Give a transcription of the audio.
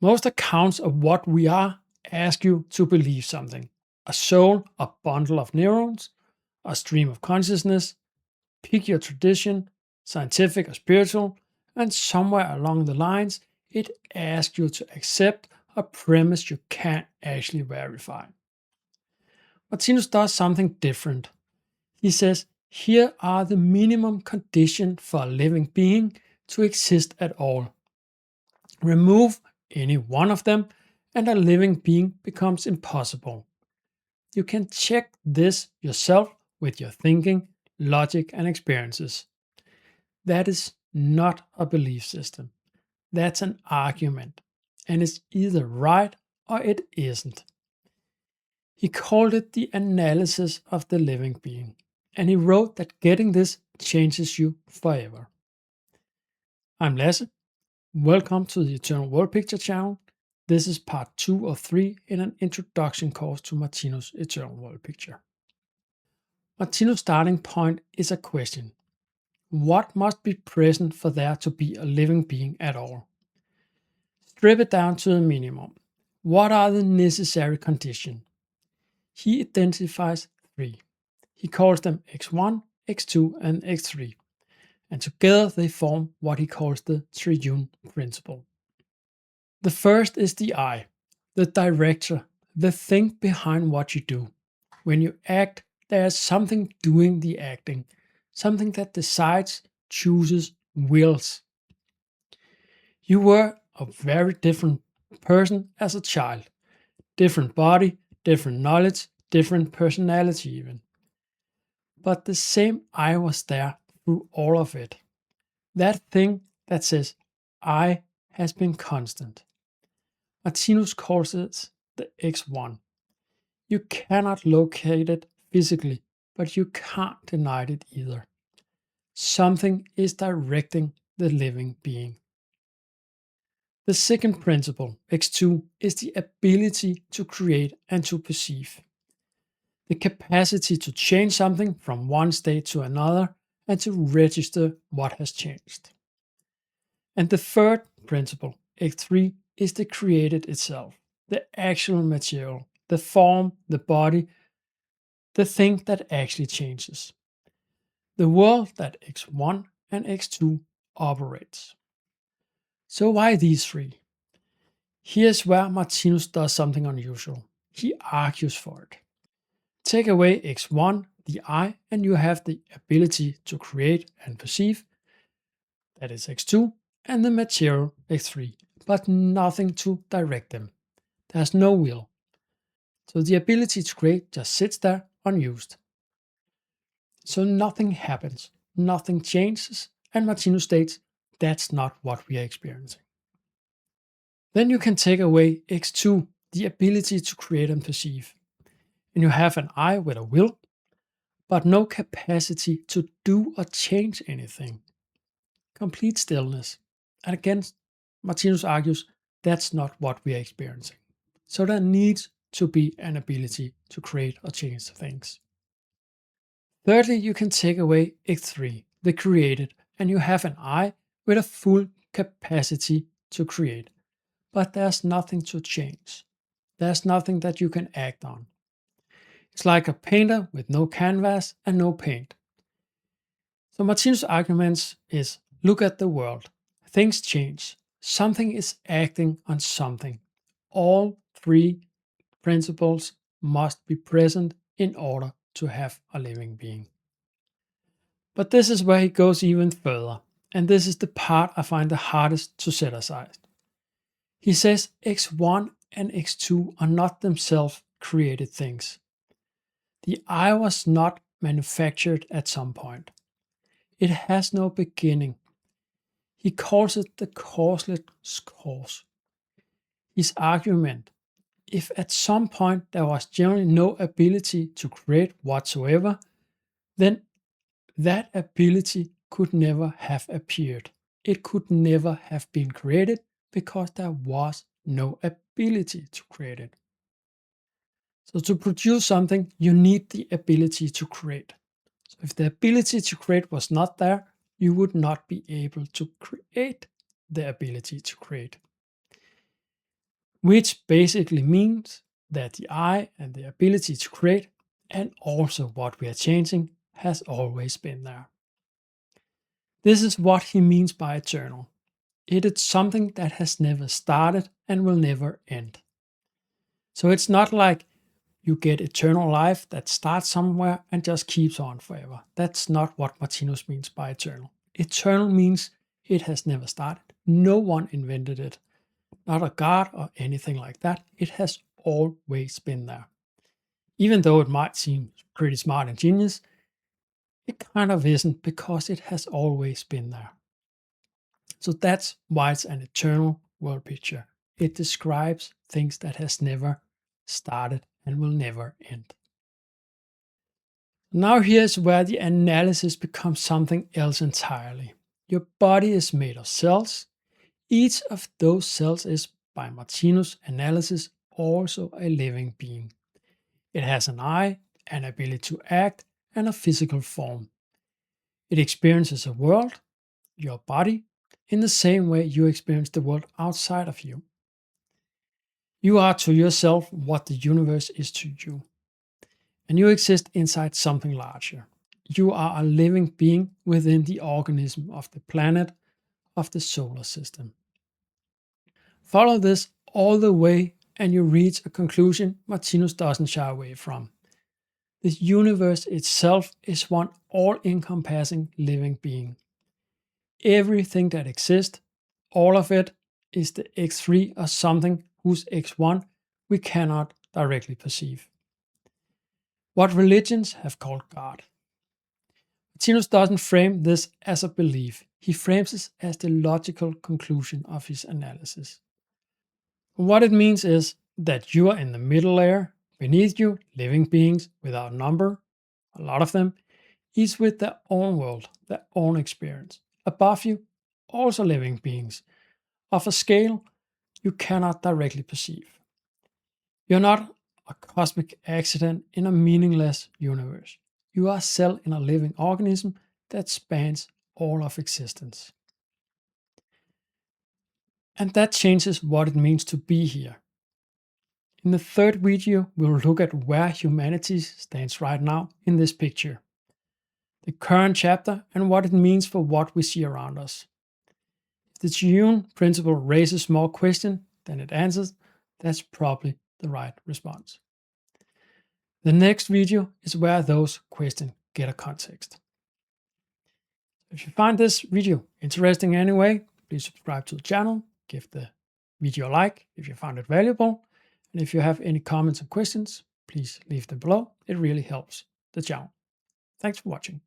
Most accounts of what we are ask you to believe something. A soul, a bundle of neurons, a stream of consciousness. Pick your tradition, scientific or spiritual, and somewhere along the lines, it asks you to accept a premise you can't actually verify. Martinus does something different. He says, here are the minimum conditions for a living being to exist at all. Remove any one of them, and a living being becomes impossible. You can check this yourself with your thinking, logic, and experiences. That is not a belief system. That's an argument, and it's either right or it isn't. He called it the analysis of the living being, and he wrote that getting this changes you forever. I'm Lasse. Welcome to the Eternal World Picture channel. This is part 2 of 3 in an introduction course to Martinus' Eternal World Picture. Martinus' starting point is a question. What must be present for there to be a living being at all? Strip it down to the minimum. What are the necessary conditions? He identifies 3. He calls them X1, X2, and X3, and together they form what he calls the Triune Principle. The first is the I, the director, the thing behind what you do. When you act, there is something doing the acting, something that decides, chooses, wills. You were a very different person as a child. Different body, different knowledge, different personality even. But the same I was there through all of it. That thing that says I has been constant. Martinus calls it the X1. You cannot locate it physically, but you can't deny it either. Something is directing the living being. The second principle, X2, is the ability to create and to perceive. The capacity to change something from one state to another and to register what has changed. And the third principle, X3, is the created itself, the actual material, the form, the body, the thing that actually changes. The world that X1 and X2 operates. So why these 3? Here's where Martinus does something unusual. He argues for it. Take away X1, the I, and you have the ability to create and perceive, that is X2, and the material X3, but nothing to direct them. There's no will. So the ability to create just sits there unused. So nothing happens, nothing changes, and Martinus states that's not what we are experiencing. Then you can take away X2, the ability to create and perceive. And you have an I with a will, but no capacity to do or change anything. Complete stillness. And again, Martinus argues that's not what we are experiencing. So there needs to be an ability to create or change things. Thirdly, you can take away X3, the created, and you have an I with a full capacity to create. But there's nothing to change. There's nothing that you can act on. It's like a painter with no canvas and no paint. So Martinus' arguments is, look at the world. Things change. Something is acting on something. All 3 principles must be present in order to have a living being. But this is where he goes even further, and this is the part I find the hardest to set aside. He says X1 and X2 are not themselves created things. The I was not manufactured at some point. It has no beginning. He calls it the causeless cause. His argument, if at some point there was generally no ability to create whatsoever, then that ability could never have appeared. It could never have been created because there was no ability to create it. So to produce something, you need the ability to create. So if the ability to create was not there, you would not be able to create the ability to create. which basically means that the I and the ability to create, and also what we are changing, has always been there. This is what he means by eternal. It is something that has never started and will never end. So it's not like you get eternal life that starts somewhere and just keeps on forever. That's not what Martinus means by eternal. Eternal means it has never started. No one invented it. Not a god or anything like that. It has always been there. Even though it might seem pretty smart and genius, it kind of isn't, because it has always been there. So that's why it's an eternal world picture. It describes things that has never started and will never end. Now here's where the analysis becomes something else entirely. Your body is made of cells. Each of those cells is, by Martinus' analysis, also a living being. It has an eye, an ability to act, and a physical form. It experiences a world, your body, in the same way you experience the world outside of you. You are to yourself what the universe is to you. And you exist inside something larger. You are a living being within the organism of the planet, of the solar system. Follow this all the way and you reach a conclusion Martinus doesn't shy away from. The universe itself is one all-encompassing living being. Everything that exists, all of it, is the X3 or something whose X1 we cannot directly perceive. What religions have called God. Martinus doesn't frame this as a belief. He frames it as the logical conclusion of his analysis. What it means is that you are in the middle layer, beneath you, living beings without number, a lot of them, each with their own world, their own experience. Above you, also living beings, of a scale you cannot directly perceive. You're not a cosmic accident in a meaningless universe. You are a cell in a living organism that spans all of existence. And that changes what it means to be here. In the third video, we'll look at where humanity stands right now in this picture, the current chapter, and what it means for what we see around us. If the Triune Principle raises more questions than it answers, that's probably the right response. The next video is where those questions get a context. If you find this video interesting anyway, please subscribe to the channel, give the video a like if you found it valuable, and if you have any comments or questions, please leave them below. It really helps the channel. Thanks for watching.